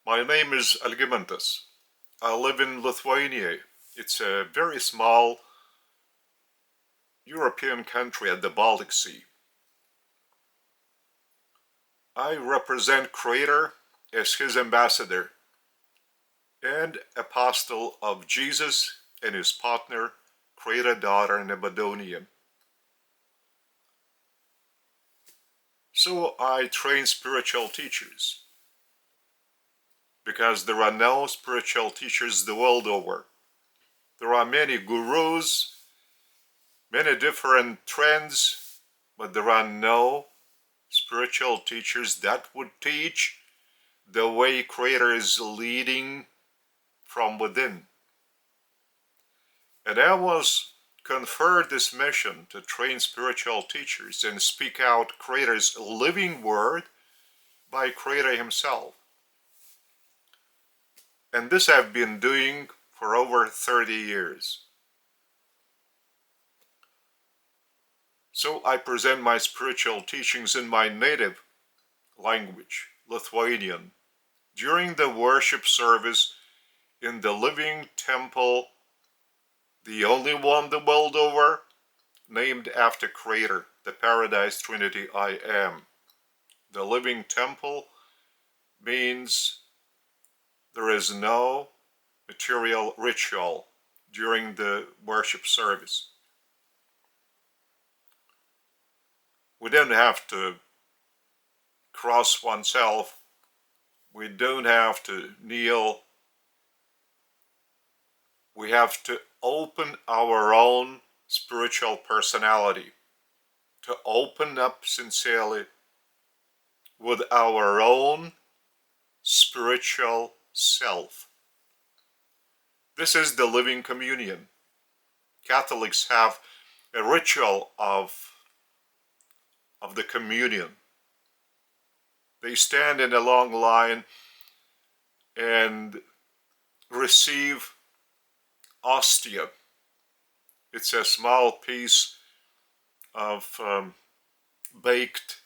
My name is Algimantas. I live in Lithuania. It's a very small European country at the Baltic Sea. I represent Creator as his ambassador and apostle of Jesus and his partner, Creator daughter Nebuchadnezzar. So I train spiritual teachers, because there are no spiritual teachers the world over. There are many gurus, many different trends, but there are no spiritual teachers that would teach the way Creator is leading from within. And I was conferred this mission to train spiritual teachers and speak out Creator's living word by Creator himself. And this I've been doing for over 30 years. So I present my spiritual teachings in my native language, Lithuanian, during the worship service in the living temple, the only one the world over, named after Creator, the Paradise Trinity I Am. The living temple means there is no material ritual during the worship service. We don't have to cross oneself. We don't have to kneel. We have to open our own spiritual personality, to open up sincerely with our own spiritual self. This is the living communion. Catholics have a ritual of the communion. They stand in a long line and receive ostia. It's a small piece of baked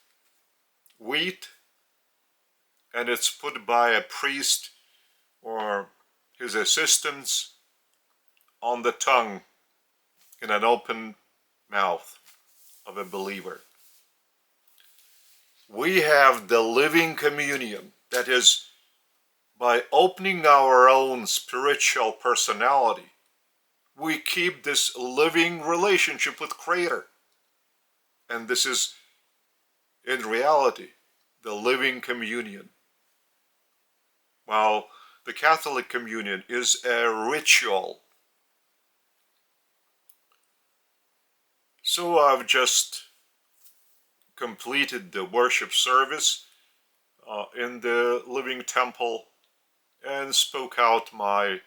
wheat, and it's put by a priest or his assistants on the tongue in an open mouth of a believer. We have the living communion, that is, by opening our own spiritual personality, we keep this living relationship with Creator. And this is, in reality, the living communion. While the Catholic communion is a ritual. So I've just completed the worship service in the living temple and spoke out my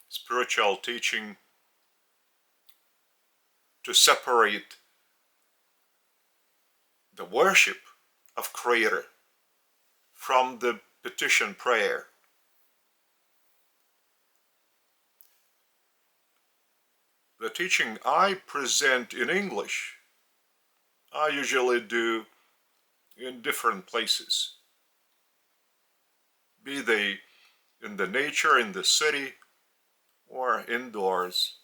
spiritual teaching to separate the worship of Creator from the petition prayer. The teaching I present in English, I usually do in different places, be they in the nature, in the city, or indoors,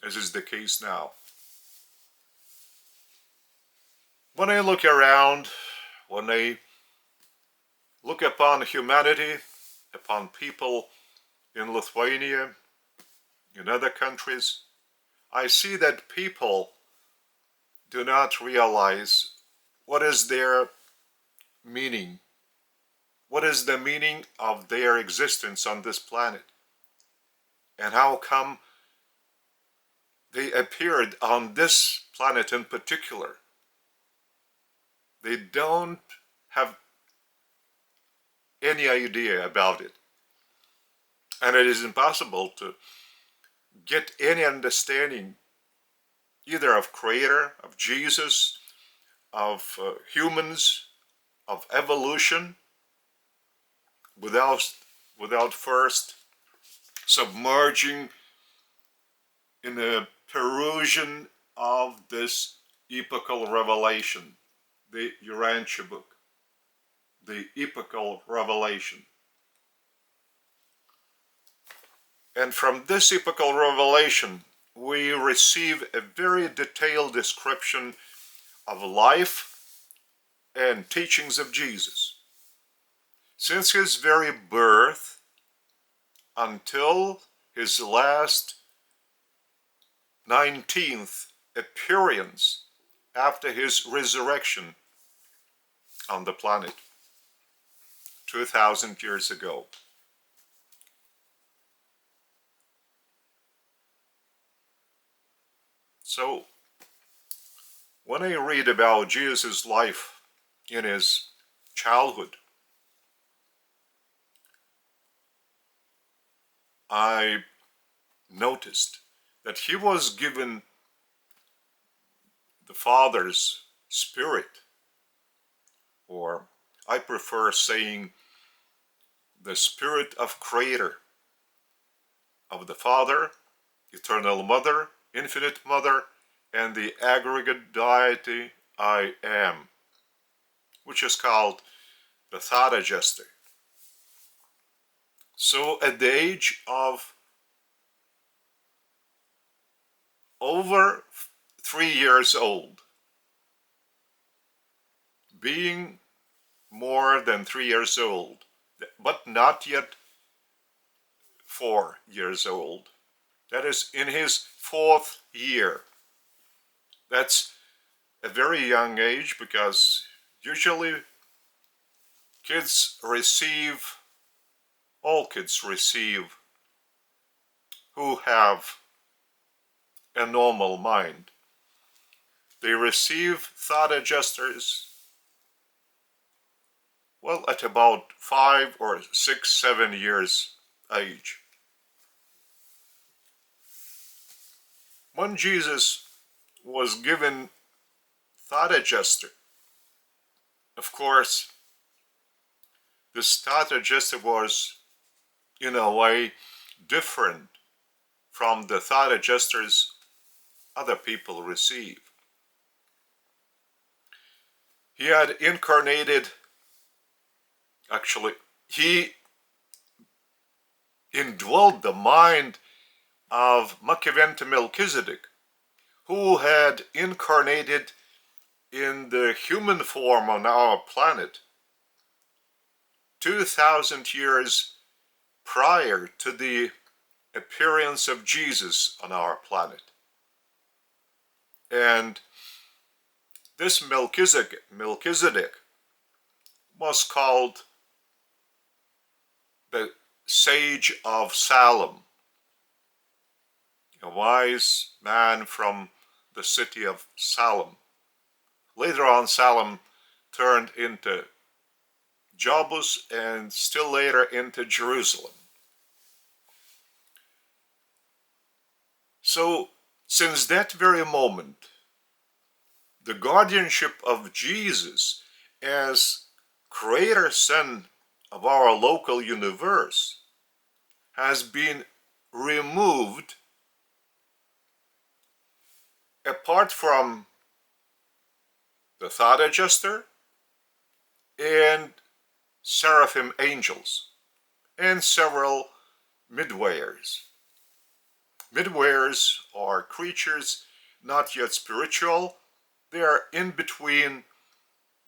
as is the case now. When I look around, when I look upon humanity, upon people in Lithuania, in other countries, I see that people do not realize what is their meaning. What is the meaning of their existence on this planet? And how come they appeared on this planet in particular? They don't have any idea about it. And it is impossible to get any understanding either of Creator, of Jesus, of humans, of evolution, without first submerging in a perusing of this epochal revelation, the Urantia book, the epochal revelation. And from this epochal revelation, we receive a very detailed description of life and teachings of Jesus. Since his very birth until his last 19th appearance after his resurrection on the planet 2,000 years ago. So, when I read about Jesus' life in his childhood, I noticed that he was given the Father's Spirit, or I prefer saying the Spirit of Creator, of the Father, Eternal Mother, Infinite Mother, and the Aggregate Deity I Am, which is called the Thought Adjuster. So at the age of over 3 years old, being more than 3 years old, but not yet 4 years old, that is in his 4th year. That's a very young age, because usually all kids receive who have a normal mind. They receive thought adjusters, well, at about 5 or 6, 7 years age. When Jesus was given thought adjuster, of course, this thought adjuster was, in a way, different from the thought adjusters other people receive. He had incarnated, actually, he indwelled the mind of Makiventa Melchizedek, who had incarnated in the human form on our planet 2,000 years prior to the appearance of Jesus on our planet. And this Melchizedek was called the Sage of Salem, a wise man from the city of Salem. Later on, Salem turned into Jobus, and still later into Jerusalem. So, since that very moment, the guardianship of Jesus as Creator Son of our local universe has been removed, apart from the thought adjuster and seraphim angels and several midwayers. Midwayers are creatures not yet spiritual. They are in between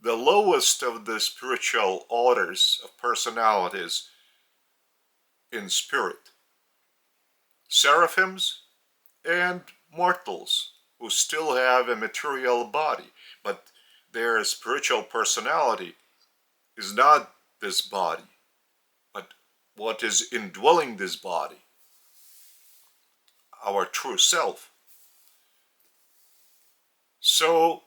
the lowest of the spiritual orders of personalities in spirit. Seraphims and mortals who still have a material body, but their spiritual personality is not this body, but what is indwelling this body, our true self. So,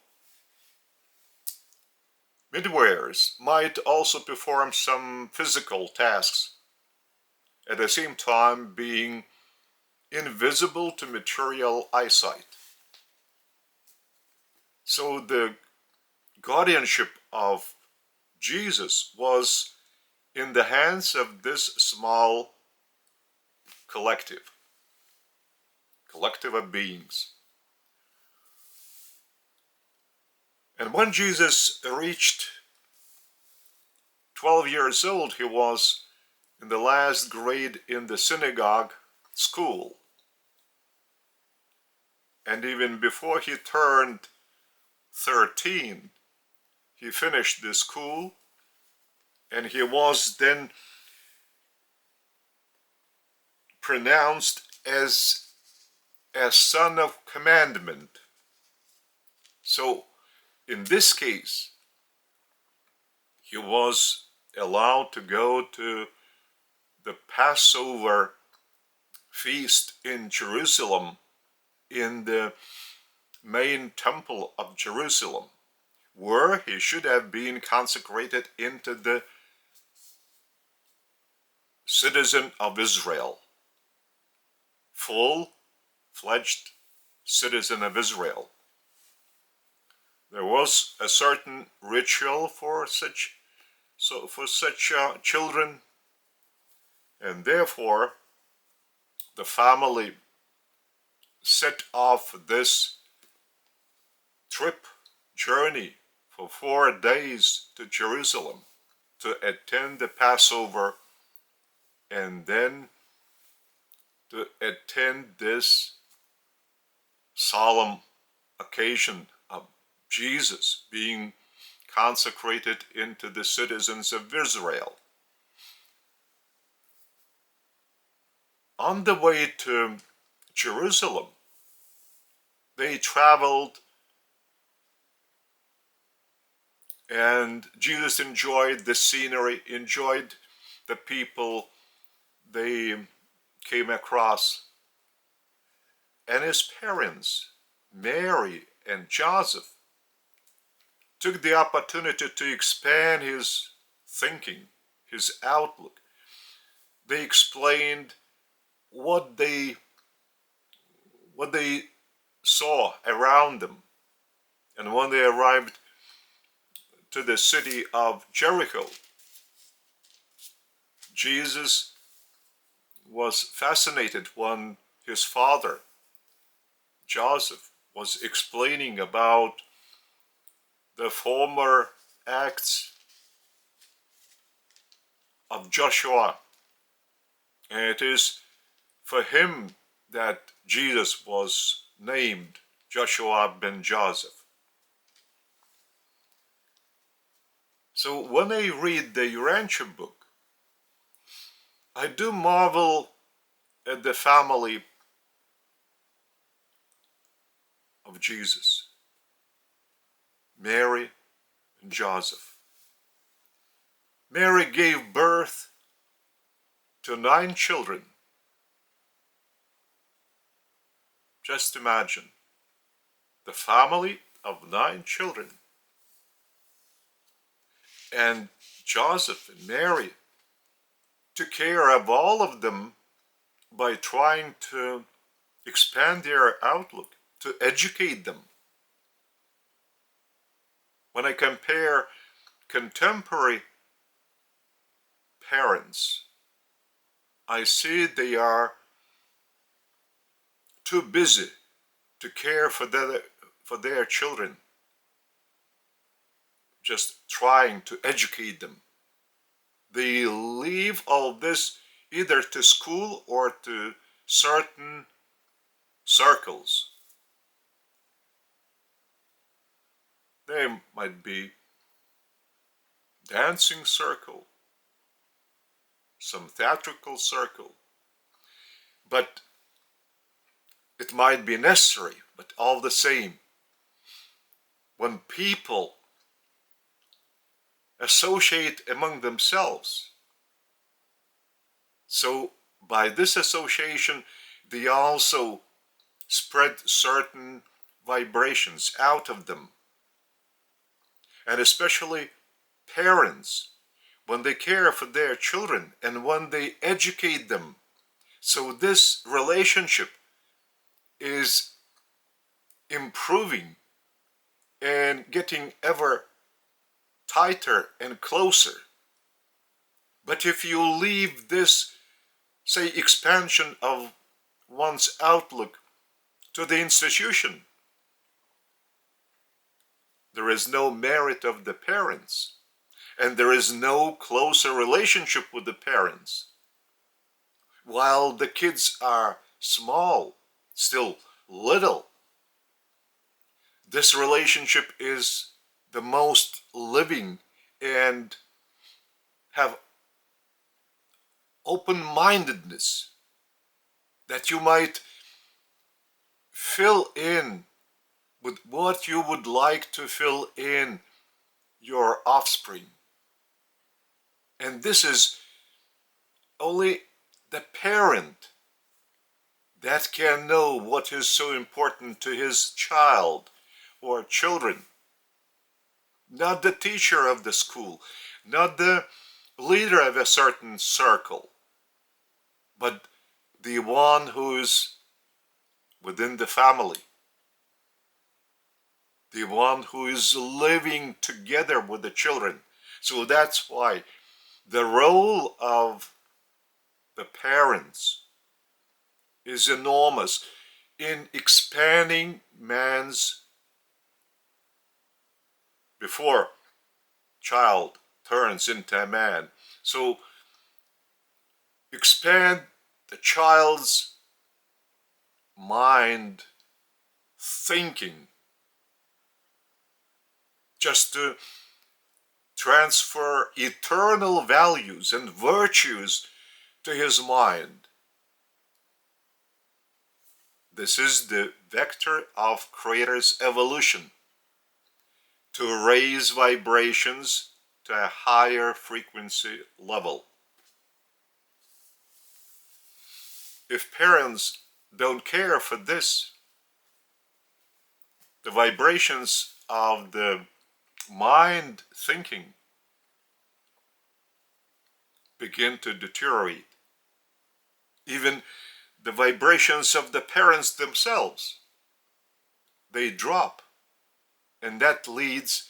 midwayers might also perform some physical tasks, at the same time being invisible to material eyesight. So the guardianship of Jesus was in the hands of this small collective of beings. And when Jesus reached 12 years old, he was in the last grade in the synagogue school. And even before he turned 13, he finished the school, and he was then pronounced as a son of commandment. So in this case, he was allowed to go to the Passover feast in Jerusalem, in the main temple of Jerusalem, where he should have been consecrated into the citizen of Israel, full-fledged citizen of Israel. There was a certain ritual for such children, and therefore the family set off this journey for 4 days to Jerusalem to attend the Passover, and then to attend this solemn occasion of Jesus being consecrated into the citizens of Israel. On the way to Jerusalem, they traveled, and Jesus enjoyed the scenery, enjoyed the people they came across. And his parents, Mary and Joseph, took the opportunity to expand his thinking, his outlook. They explained what they saw around them. And when they arrived to the city of Jericho, Jesus was fascinated when his father, Joseph, was explaining about the former acts of Joshua. And it is for him that Jesus was named Joshua ben Joseph. So when I read the Urantia book, I do marvel at the family of Jesus, Mary and Joseph. Mary gave birth to 9 children. Just imagine the family of 9 children. And Joseph and Mary took care of all of them by trying to expand their outlook, to educate them. When I compare contemporary parents, I see they are too busy to care for their children, just trying to educate them. They leave all this either to school or to certain circles. There might be dancing circle, some theatrical circle, but it might be necessary, but all the same, when people associate among themselves, so by this association, they also spread certain vibrations out of them. And especially parents, when they care for their children and when they educate them. So this relationship is improving and getting ever tighter and closer. But if you leave this, say, expansion of one's outlook to the institution, there is no merit of the parents, and there is no closer relationship with the parents. while the kids are small, still little. This relationship is the most living and have open-mindedness that you might fill in with what you would like to fill in your offspring. And this is only the parent that can know what is so important to his child or children. Not the teacher of the school, not the leader of a certain circle, but the one who is within the family, the one who is living together with the children. So that's why the role of the parents is enormous in expanding man's, before child turns into a man. So expand the child's mind thinking, just to transfer eternal values and virtues to his mind. This is the vector of Creator's evolution, to raise vibrations to a higher frequency level. If parents don't care for this, the vibrations of the mind thinking begin to deteriorate. Even the vibrations of the parents themselves, they drop. And that leads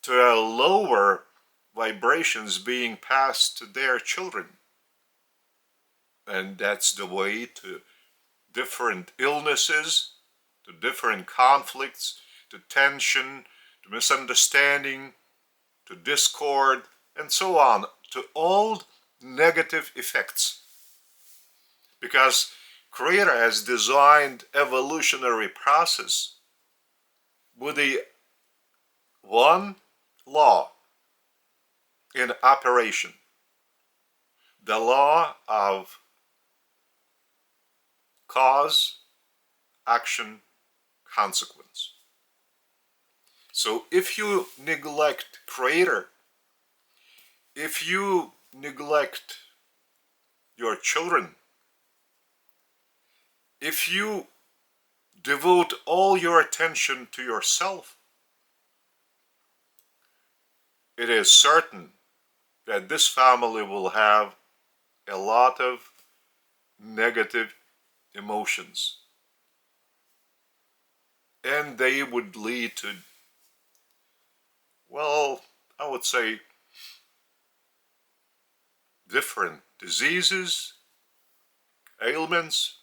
to a lower vibrations being passed to their children. And that's the way to different illnesses, to different conflicts, to tension, to misunderstanding, to discord, and so on, to all negative effects. Because Creator has designed evolutionary process with the one law in operation, the law of cause, action, consequence. So if you neglect Creator, if you neglect your children, if you devote all your attention to yourself, it is certain that this family will have a lot of negative emotions. And they would lead to, well, I would say, different diseases, ailments,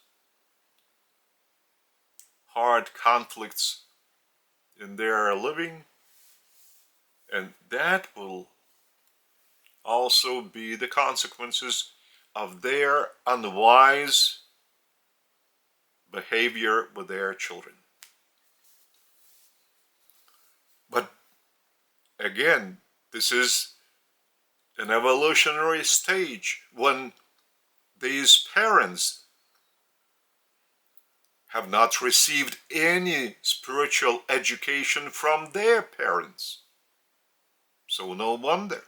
hard conflicts in their living, and that will also be the consequences of their unwise behavior with their children. But again, this is an evolutionary stage when these parents have not received any spiritual education from their parents. So no wonder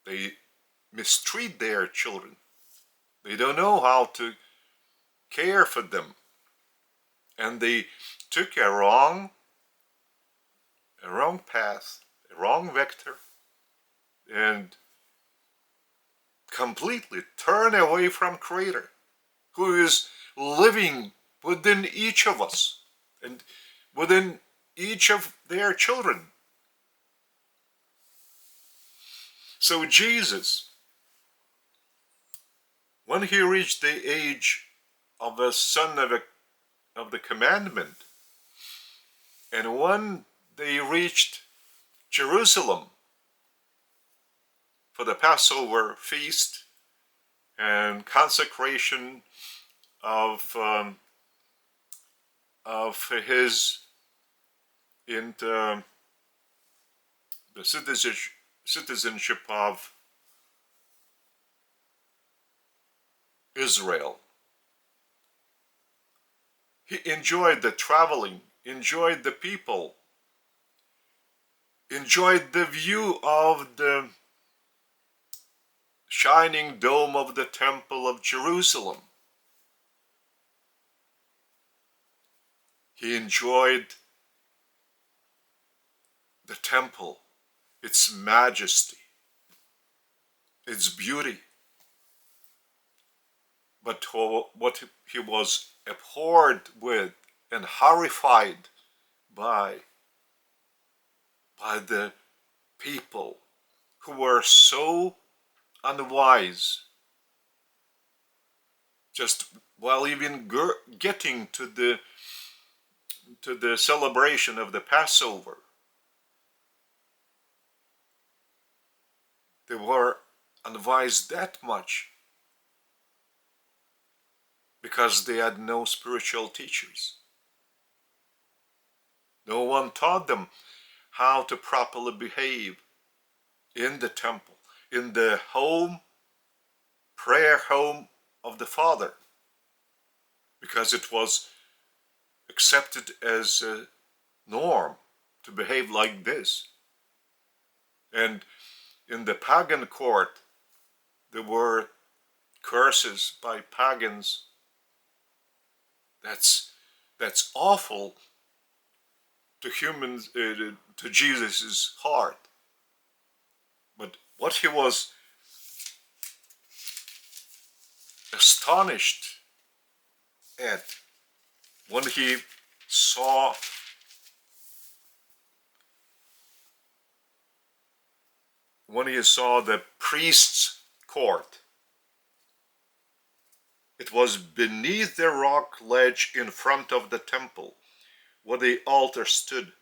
they mistreat their children. They don't know how to care for them. And they took a wrong path, a wrong vector, and completely turn away from Creator, who is living within each of us and within each of their children. So Jesus, when he reached the age of a son of the commandment, and when they reached Jerusalem for the Passover feast and consecration of his in the citizenship of Israel. He enjoyed the traveling, enjoyed the people, enjoyed the view of the shining dome of the Temple of Jerusalem. He enjoyed the temple, its majesty, its beauty. But what he was abhorred with and horrified by the people who were so unwise, just while even getting to the celebration of the Passover, they were unwise that much because they had no spiritual teachers. No one taught them how to properly behave in the temple, in the home, prayer home of the Father, because it was accepted as a norm to behave like this. And in the pagan court, there were curses by pagans. That's awful to humans, to Jesus's heart. But what he was astonished at when he saw the priest's court, it was beneath the rock ledge in front of the temple where the altar stood.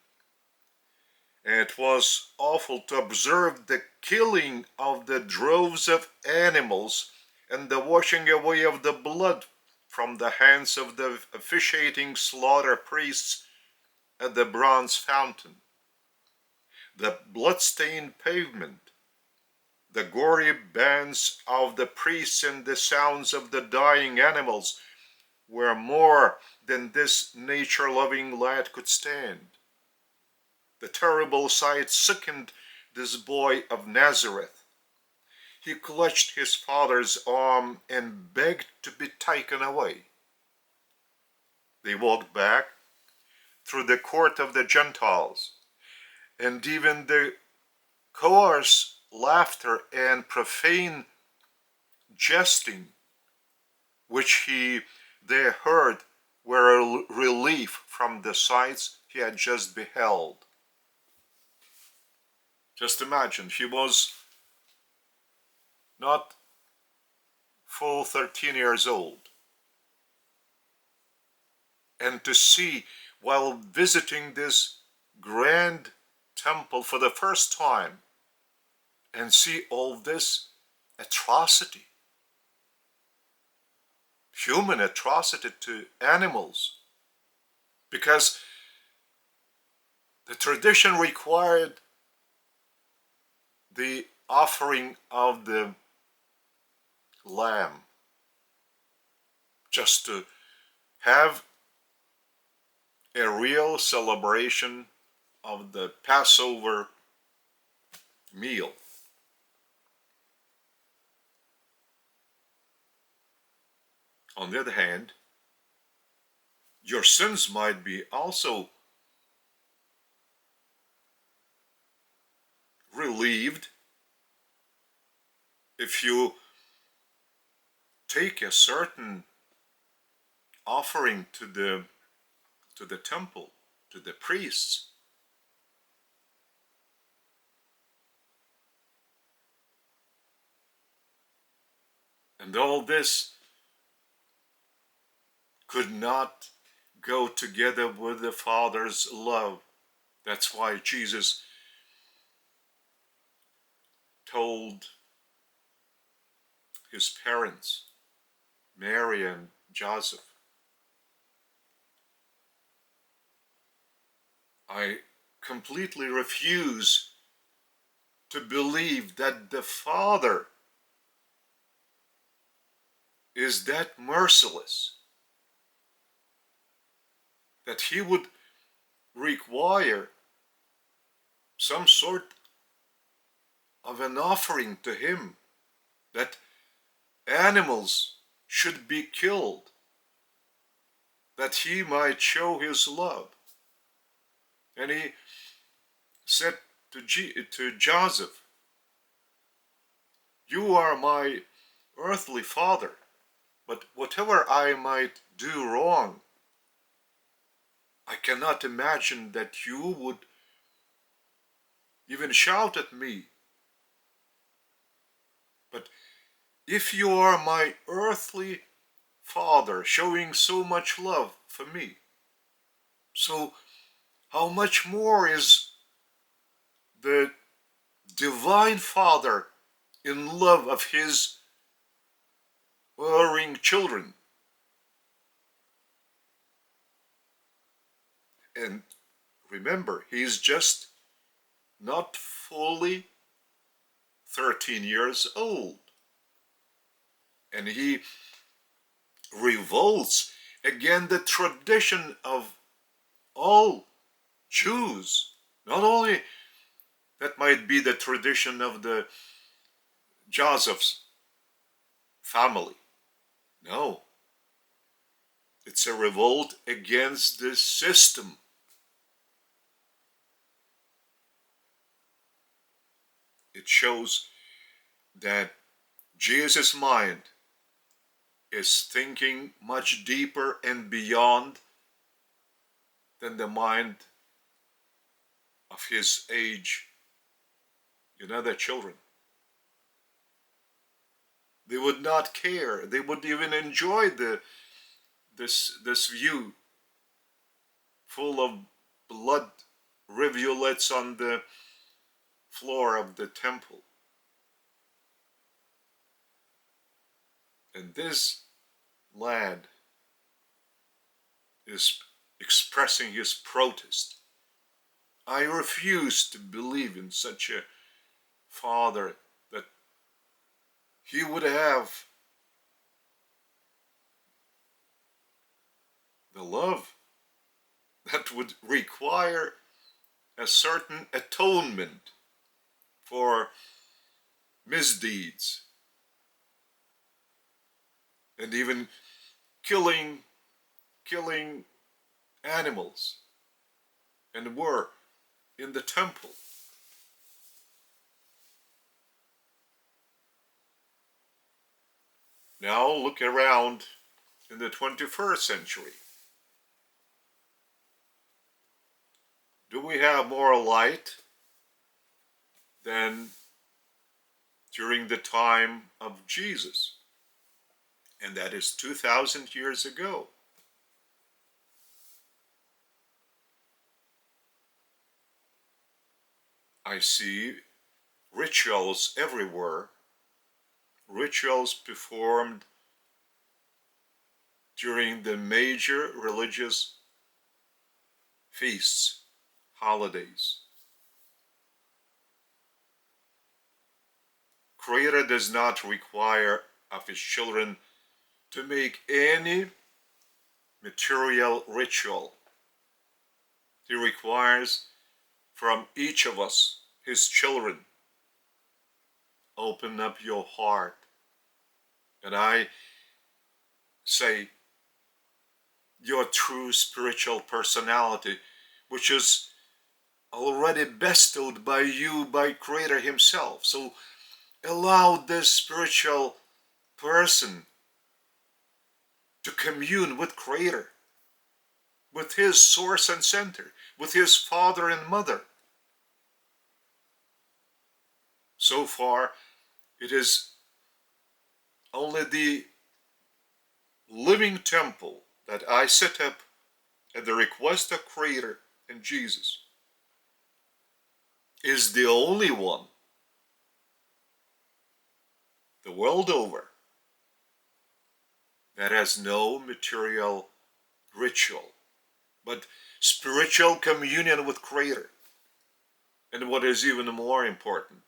And it was awful to observe the killing of the droves of animals and the washing away of the blood from the hands of the officiating slaughter priests at the bronze fountain. The blood-stained pavement, the gory bands of the priests and the sounds of the dying animals were more than this nature-loving lad could stand. The terrible sight sickened this boy of Nazareth. He clutched his father's arm and begged to be taken away. They walked back through the court of the Gentiles, and even the coarse laughter and profane jesting which they heard were a relief from the sights he had just beheld. Just imagine, he was not full 13 years old. And to see, while visiting this grand temple for the first time, and see all this atrocity, human atrocity to animals, because the tradition required the offering of the lamb just to have a real celebration of the Passover meal. On the other hand, your sins might be also relieved if you take a certain offering to the temple, to the priests. And all this could not go together with the Father's love. That's why Jesus told his parents, Mary and Joseph. I completely refuse to believe that the Father is that merciless, that he would require some sort of an offering to him, that animals should be killed, that he might show his love. And he said to Joseph, "You are my earthly father, but whatever I might do wrong, I cannot imagine that you would even shout at me. But if you are my earthly father, showing so much love for me, so how much more is the divine Father in love of his erring children?" And remember, he's just not fully 13 years old. And he revolts against the tradition of all Jews. Not only that might be the tradition of the Joseph's family. No. It's a revolt against the system. It shows that Jesus' mind is thinking much deeper and beyond than the mind of his age. You know, the children. They would not care. They would even enjoy this view full of blood rivulets on the floor of the temple. And this lad is expressing his protest. I refuse to believe in such a father, that he would have the love that would require a certain atonement for misdeeds, and even killing animals, and were in the temple. Now look around in the 21st century. Do we have more light than during the time of Jesus? And that is 2,000 years ago. I see rituals everywhere, rituals performed during the major religious feasts, holidays. Creator does not require of his children to make any material ritual. He requires from each of us, his children, open up your heart. And I say, your true spiritual personality, which is already bestowed by you, by Creator himself. So allow this spiritual person to commune with Creator, with his source and center, with his father and mother. So far, it is only the living temple that I set up at the request of Creator and Jesus is the only one the world over that has no material ritual, but spiritual communion with Creator. And what is even more important,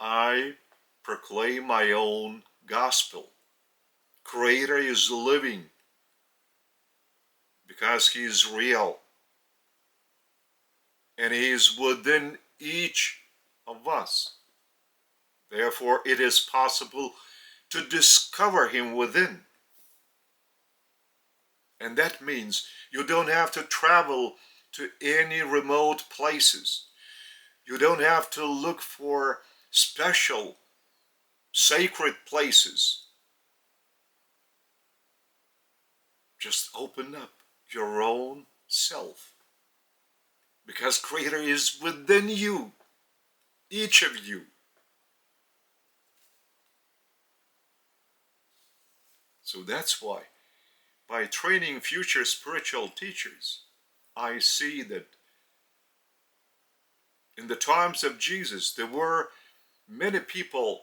I proclaim my own gospel. Creator is living because He is real, and He is within each of us. Therefore, it is possible to discover Him within. And that means you don't have to travel to any remote places. You don't have to look for special, sacred places. Just open up your own self, because Creator is within you, each of you. So that's why, by training future spiritual teachers, I see that in the times of Jesus, there were many people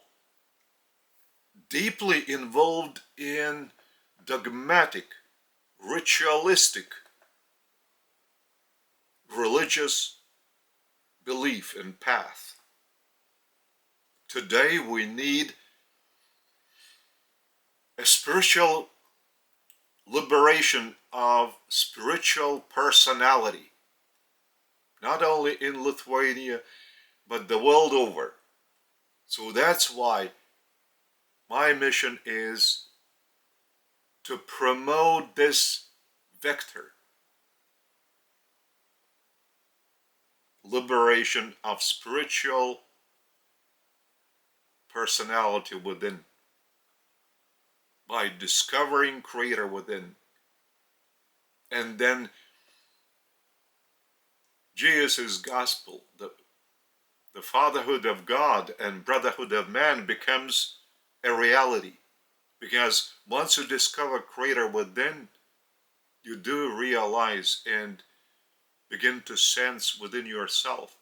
deeply involved in dogmatic, ritualistic, religious belief and path. Today we need a spiritual liberation of spiritual personality, not only in Lithuania, but the world over. So that's why my mission is to promote this vector, liberation of spiritual personality within, by discovering Creator within. And then Jesus' gospel, the fatherhood of God and brotherhood of man, becomes a reality. Because once you discover Creator within, you do realize and begin to sense within yourself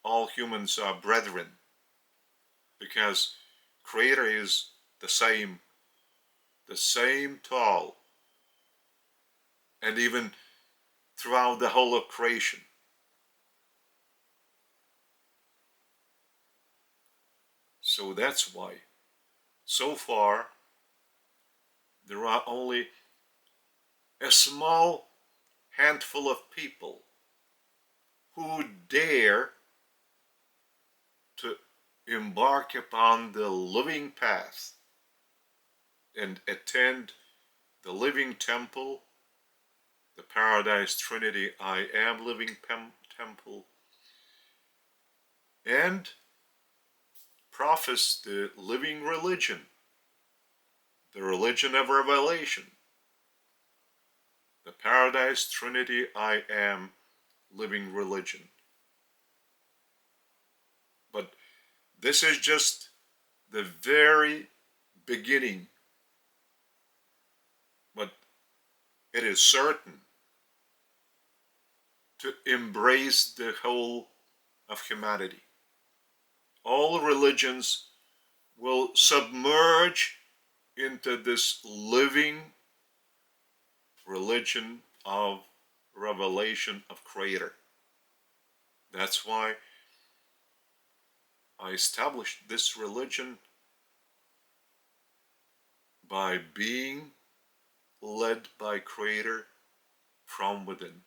all humans are brethren, because Creator is the same tall, and even throughout the whole of creation. So that's why, so far, there are only a small handful of people who dare to embark upon the living path and attend the living temple, the Paradise Trinity I Am living temple, and profess the living religion, the religion of revelation, the Paradise Trinity I Am living religion. But this is just the very beginning. But it is certain to embrace the whole of humanity. All religions will submerge into this living religion of revelation of Creator. That's why I established this religion by being led by Creator from within.